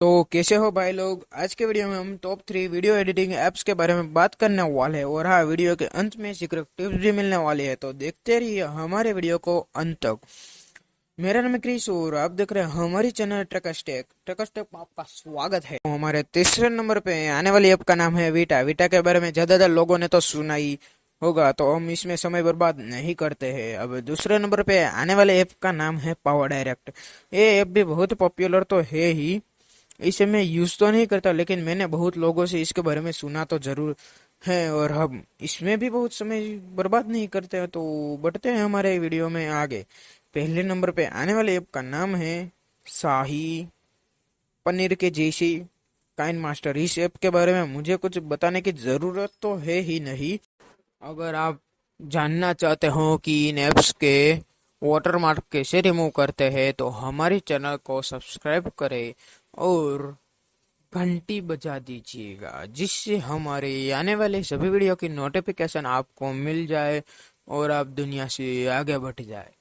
तो कैसे हो भाई लोग। आज के वीडियो में हम टॉप 3 वीडियो एडिटिंग एप्स के बारे में बात करने वाले हैं और हाँ, वीडियो के अंत में सीक्रेट टिप्स भी मिलने वाली है, तो देखते रहिए हमारे वीडियो को अंत तक। मेरा नाम है क्रिश और आप देख रहे हैं हमारी चैनल ट्रकस्टेक में आपका स्वागत है। तो हमारे तीसरे नंबर पे आने वाली ऐप का नाम है वीटा। वीटा के बारे में ज्यादातर लोगों ने तो सुना ही होगा, तो हम इसमें समय बर्बाद नहीं करते हैं। अब दूसरे नंबर पे आने वाले ऐप का नाम है पावर डायरेक्ट। ये ऐप भी बहुत पॉपुलर तो है ही, इसे मैं यूज तो नहीं करता, लेकिन मैंने बहुत लोगों से इसके बारे में सुना तो जरूर है और हम इसमें भी बहुत समय बर्बाद नहीं करते हैं। तो बढ़ते हैं हमारे वीडियो में आगे। पहले नंबर पे आने वाले ऐप का नाम है शाही पनीर के जैसी काइन मास्टर। इस ऐप के बारे में मुझे कुछ बताने की जरूरत तो है ही नहीं। अगर आप जानना चाहते हो कि इन ऐप्स के वाटरमार्क कैसे रिमूव करते हैं, तो हमारे चैनल को सब्सक्राइब करें और घंटी बजा दीजिएगा, जिससे हमारे आने वाले सभी वीडियो की नोटिफिकेशन आपको मिल जाए और आप दुनिया से आगे बढ़ जाए।